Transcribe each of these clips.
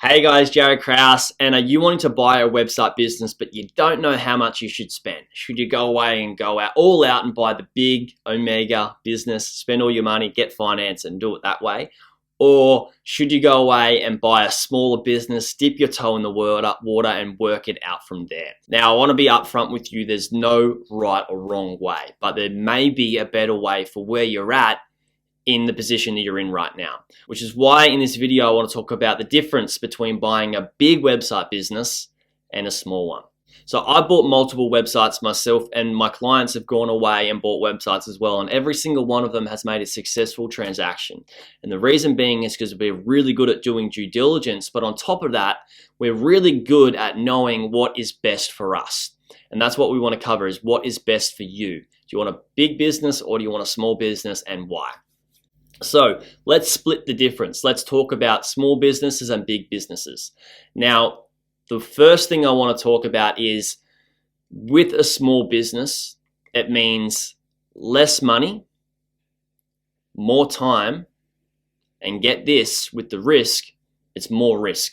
Hey guys, Jared Krause, and are you wanting to buy a website business but you don't know how much you should spend? Should you go away and go out all out and buy the big omega business, spend all your money, get finance and do it that way? Or should you go away and buy a smaller business, dip your toe in the water and work it out from there? Now, I want to be upfront with you, there's no right or wrong way, but there may be a better way for where you're at in the position that you're in right now, which is why in this video I want to talk about the difference between buying a big website business and a small one. So I bought multiple websites myself, and my clients have gone away and bought websites as well, and every single one of them has made a successful transaction. And the reason being is because we're really good at doing due diligence, but on top of that, we're really good at knowing what is best for us. And that's what we want to cover, is what is best for you. Do you want a big business or do you want a small business, and why? So let's split the difference. Let's talk about small businesses and big businesses. Now, the first thing I want to talk about is, with a small business, it means less money, more time, and get this, with the risk, it's more risk.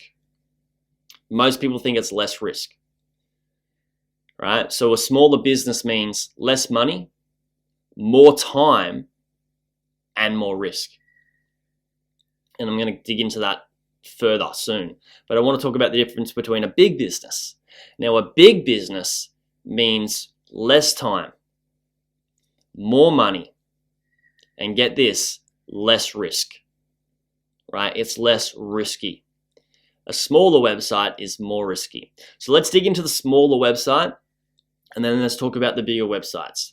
Most people think it's less risk, right? So a smaller business means less money, more time, and more risk. And I'm going to dig into that further soon. But I want to talk about the difference between a big business. Now, a big business means less time, more money, and get this, less risk, right? It's less risky. A smaller website is more risky. So let's dig into the smaller website, and then let's talk about the bigger websites.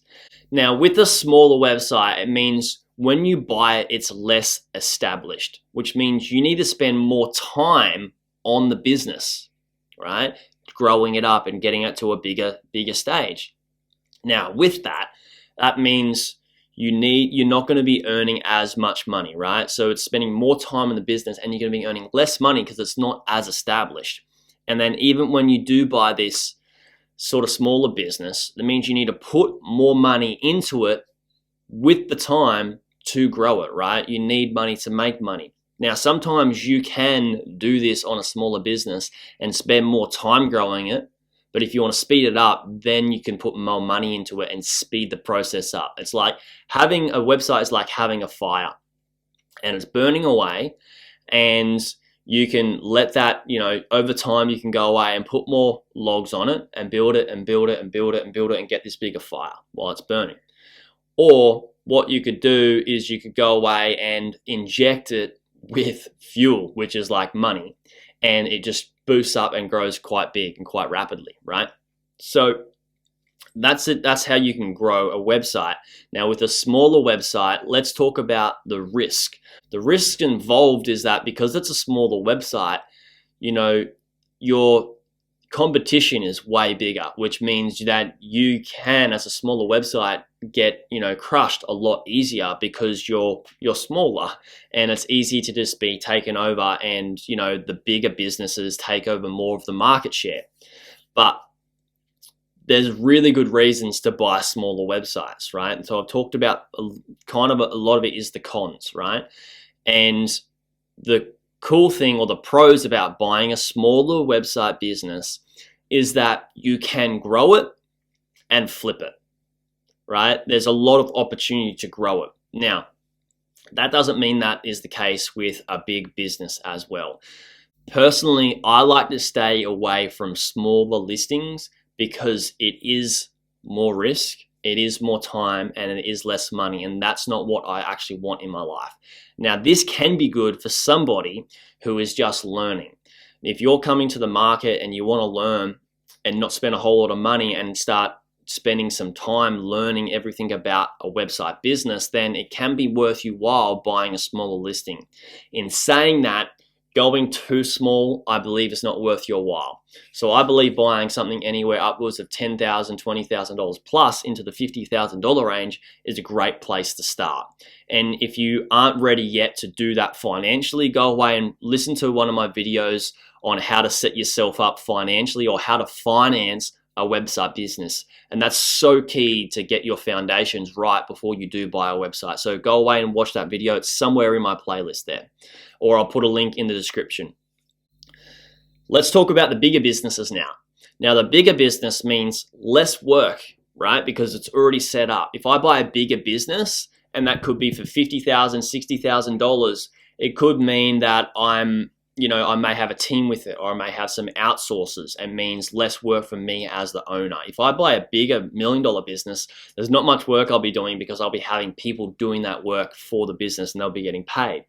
Now, with a smaller website, it means when you buy it, it's less established, which means you need to spend more time on the business, right? Growing it up and getting it to a bigger stage. Now, with that, that means you're not going to be earning as much money, right? So it's spending more time in the business and you're going to be earning less money because it's not as established. And then even when you do buy this sort of smaller business, that means you need to put more money into it with the time to grow it, right? You need money to make money. Now, sometimes you can do this on a smaller business and spend more time growing it, but if you want to speed it up, then you can put more money into it and speed the process up. It's like having a website is like having a fire, and it's burning away, and you can let that, over time you can go away and put more logs on it and build it and build it and build it and build it and get this bigger fire while it's burning. Or what you could do is you could go away and inject it with fuel, which is like money, and it just boosts up and grows quite big and quite rapidly, right? So that's it. That's how you can grow a website. Now, with a smaller website, let's talk about the risk. The risk involved is that because it's a smaller website, your competition is way bigger, which means that you can, as a smaller website, get crushed a lot easier because you're smaller, and it's easy to just be taken over, and the bigger businesses take over more of the market share. But there's really good reasons to buy smaller websites, right? And so I've talked about a lot of it is the cons, right? And the cool thing, or the pros about buying a smaller website business, is that you can grow it and flip it, right? There's a lot of opportunity to grow it. Now, that doesn't mean that is the case with a big business as well. Personally, I like to stay away from smaller listings because it is more risk, it is more time, and it is less money, and that's not what I actually want in my life. Now, this can be good for somebody who is just learning. If you're coming to the market and you want to learn and not spend a whole lot of money and start spending some time learning everything about a website business, then it can be worth your while buying a smaller listing. In saying that, going too small, I believe, is not worth your while. So I believe buying something anywhere upwards of $10,000, $20,000 plus into the $50,000 range is a great place to start. And if you aren't ready yet to do that financially, go away and listen to one of my videos on how to set yourself up financially, or how to finance a website business. And that's so key to get your foundations right before you do buy a website. So go away and watch that video. It's somewhere in my playlist there, or I'll put a link in the description. Let's talk about the bigger businesses now. Now, the bigger business means less work, right? Because it's already set up. If I buy a bigger business, and that could be for $50,000, $60,000, it could mean that I may have a team with it, or I may have some outsources, and means less work for me as the owner. If I buy a bigger $1 million business, there's not much work I'll be doing because I'll be having people doing that work for the business and they'll be getting paid.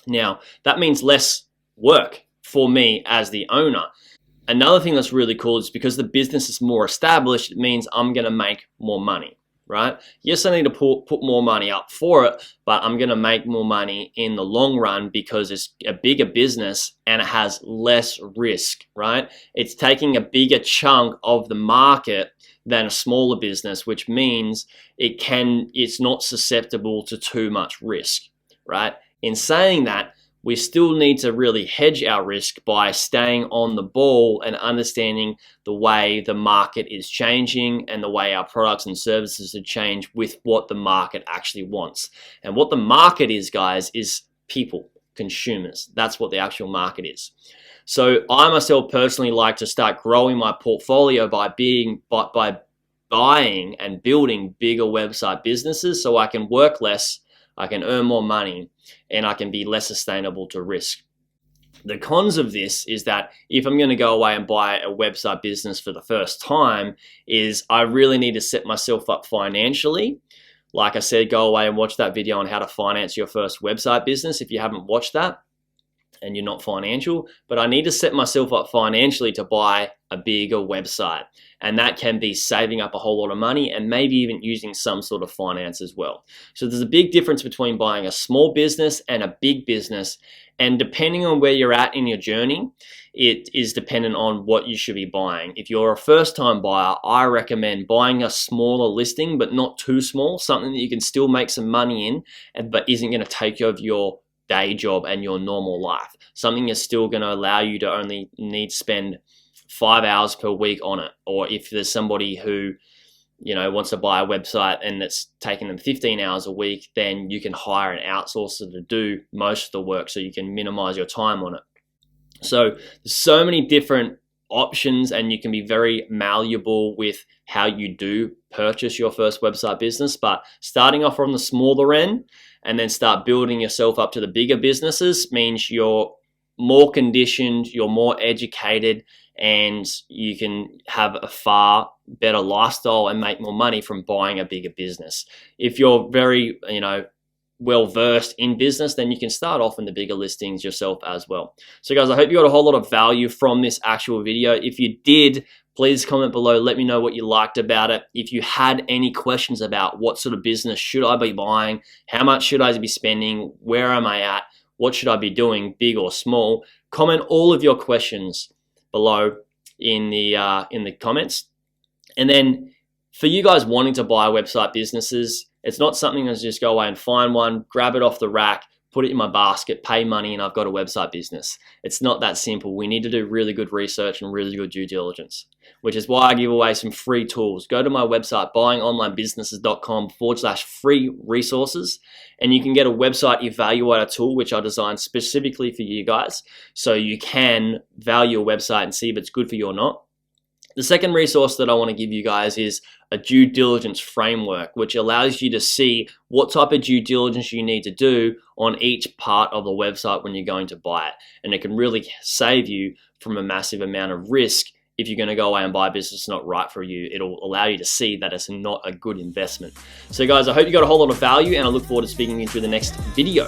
Now, that means less work for me as the owner. Another thing that's really cool is because the business is more established, it means I'm going to make more money, right? Yes, I need to put more money up for it, but I'm going to make more money in the long run because it's a bigger business and it has less risk, right? It's taking a bigger chunk of the market than a smaller business, which means it's not susceptible to too much risk, right? In saying that, we still need to really hedge our risk by staying on the ball and understanding the way the market is changing and the way our products and services have changed with what the market actually wants. And what the market is, guys, is people, consumers. That's what the actual market is. So I myself personally like to start growing my portfolio by buying and building bigger website businesses so I can work less, I can earn more money, and I can be less sustainable to risk. The cons of this is that if I'm going to go away and buy a website business for the first time, is I really need to set myself up financially. Like I said, go away and watch that video on how to finance your first website business if you haven't watched that and you're not financial. But I need to set myself up financially to buy a bigger website. And that can be saving up a whole lot of money and maybe even using some sort of finance as well. So there's a big difference between buying a small business and a big business. And depending on where you're at in your journey, it is dependent on what you should be buying. If you're a first-time buyer, I recommend buying a smaller listing, but not too small, something that you can still make some money in, but isn't going to take over your day job and your normal life. Something that's still going to allow you to only need to spend 5 hours per week on it. Or if there's somebody who wants to buy a website and it's taking them 15 hours a week, then you can hire an outsourcer to do most of the work so you can minimize your time on it. So there's so many different options and you can be very malleable with how you do purchase your first website business. But starting off from the smaller end and then start building yourself up to the bigger businesses means you're more conditioned, you're more educated, and you can have a far better lifestyle and make more money from buying a bigger business. If you're very, well versed in business, then you can start off in the bigger listings yourself as well. So guys, I hope you got a whole lot of value from this actual video. If you did, please comment below, let me know what you liked about it. If you had any questions about what sort of business should I be buying, how much should I be spending, where am I at, what should I be doing, big or small, comment all of your questions below in the comments. And then for you guys wanting to buy website businesses, it's not something that's just go away and find one, grab it off the rack, put it in my basket, pay money, and I've got a website business. It's not that simple. We need to do really good research and really good due diligence, which is why I give away some free tools. Go to my website, buyingonlinebusinesses.com/free resources, and you can get a website evaluator tool, which I designed specifically for you guys, so you can value a website and see if it's good for you or not. The second resource that I want to give you guys is a due diligence framework, which allows you to see what type of due diligence you need to do on each part of the website when you're going to buy it. And it can really save you from a massive amount of risk if you're going to go away and buy a business that's not right for you. It'll allow you to see that it's not a good investment. So guys, I hope you got a whole lot of value and I look forward to speaking to you through the next video.